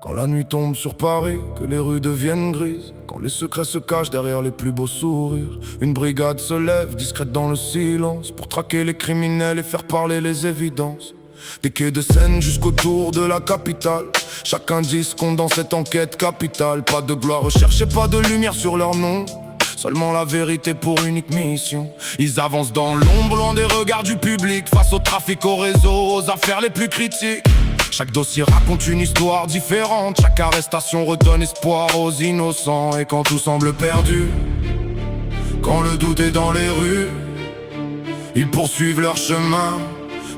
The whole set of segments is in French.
Quand la nuit tombe sur Paris, que les rues deviennent grises, quand les secrets se cachent derrière les plus beaux sourires, une brigade se lève, discrète dans le silence, pour traquer les criminels et faire parler les évidences. Des quais de Seine jusqu'au tour de la capitale, chaque indice compte dans cette enquête capitale. Pas de gloire recherchée, pas de lumière sur leur nom, seulement la vérité pour unique mission. Ils avancent dans l'ombre, loin des regards du public, face au trafic, au réseau, aux affaires les plus critiques. Chaque dossier raconte une histoire différente, chaque arrestation redonne espoir aux innocents. Et quand tout semble perdu, quand le doute est dans les rues, ils poursuivent leur chemin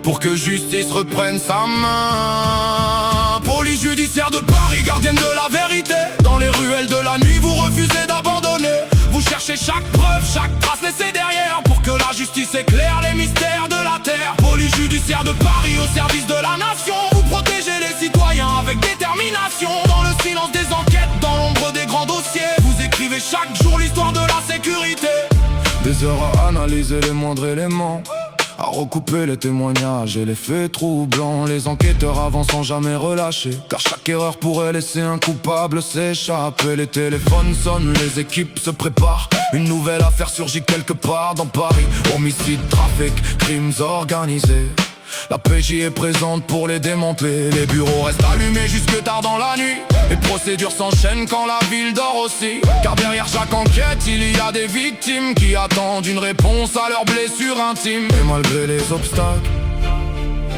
pour que justice reprenne sa main. Police judiciaire de Paris, gardienne de la vérité, dans les ruelles de la nuit vous refusez d'abandonner. Vous cherchez chaque preuve, chaque trace laissée derrière, pour que la justice éclaire les mystères de la terre. Police judiciaire de Paris au service de la nation, vous protégez les citoyens avec détermination. Dans le silence des enquêtes, dans l'ombre des grands dossiers, vous écrivez chaque jour l'histoire de la sécurité. Des heures à analyser les moindres éléments, à recouper les témoignages et les faits troublants. Les enquêteurs avancent sans jamais relâcher, car chaque erreur pourrait laisser un coupable s'échapper. Les téléphones sonnent, les équipes se préparent, une nouvelle affaire surgit quelque part dans Paris. Homicide, trafic, crimes organisés, la PJ est présente pour les démanteler. Les bureaux restent allumés jusque tard dans la nuit, les procédures s'enchaînent quand la ville dort aussi. Car derrière chaque enquête, il y a des victimes qui attendent une réponse à leurs blessures intimes. Et malgré les obstacles,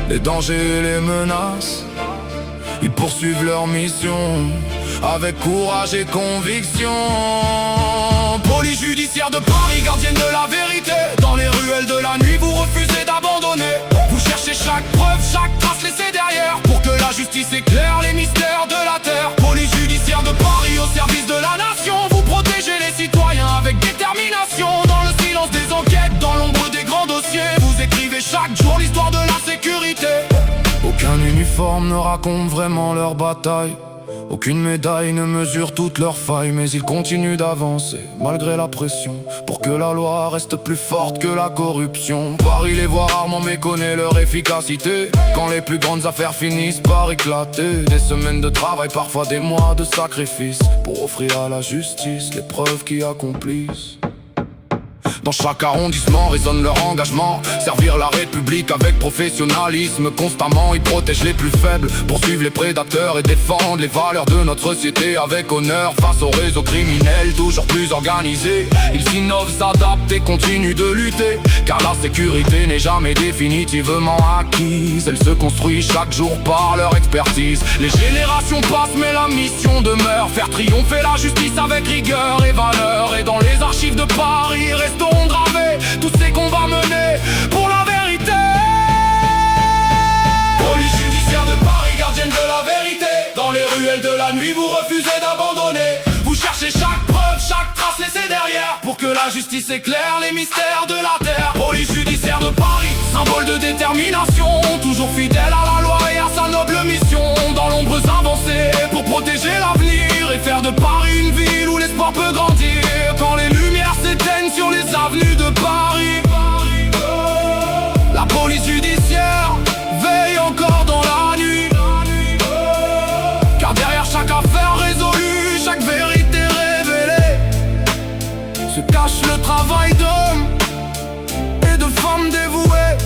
les dangers et les menaces, ils poursuivent leur mission avec courage et conviction. Police judiciaire de Paris, gardienne de la vérité, dans les ruelles de la nuit vous refusez d'abandonner. Vous cherchez chaque preuve, chaque trace laissée derrière, pour que la justice éclaire les mystères de la terre. Police judiciaire de Paris au service de la nation, vous protégez les citoyens avec détermination. Dans le silence des enquêtes, dans l'ombre des grands dossiers, vous écrivez chaque jour l'histoire de la sécurité. Aucun uniforme ne raconte vraiment leur bataille, aucune médaille ne mesure toutes leurs failles, mais ils continuent d'avancer malgré la pression, pour que la loi reste plus forte que la corruption. Paris les voit rarement mais connaît leur efficacité, quand les plus grandes affaires finissent par éclater. Des semaines de travail, parfois des mois de sacrifice, pour offrir à la justice les preuves qui accomplissent. Dans chaque arrondissement résonne leur engagement, servir la République avec professionnalisme. Constamment ils protègent les plus faibles, poursuivent les prédateurs et défendent les valeurs de notre société avec honneur. Face aux réseaux criminels toujours plus organisés, ils innovent, s'adaptent et continuent de lutter, car la sécurité n'est jamais définitivement acquise, elle se construit chaque jour par leur expertise. Les générations passent mais la mission demeure, faire triompher la justice avec rigueur et valeur. Et dans les archives de Paris restons gravés tous ces combats menés pour la vérité. Police judiciaire de Paris, gardienne de la vérité, dans les ruelles de la nuit vous refusez d'abandonner. Vous cherchez chaque preuve, chaque trace laissée derrière, pour que la justice éclaire les mystères de la terre. Police judiciaire de Paris, symbole de détermination, toujours fidèle à la loi et à sa noble mission. Dans l'ombreuse avancée pour protéger l'avenir et faire de Paris une ville où l'espoir peut grandir. Quand les lumières s'éteignent sur les avenues de Paris, la police judiciaire veille encore dans la nuit, car derrière chaque affaire résolue, chaque vérité révélée, se cache le travail d'hommes et de femmes dévouées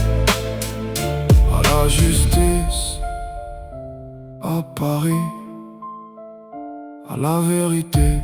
à la justice, à Paris, à la vérité.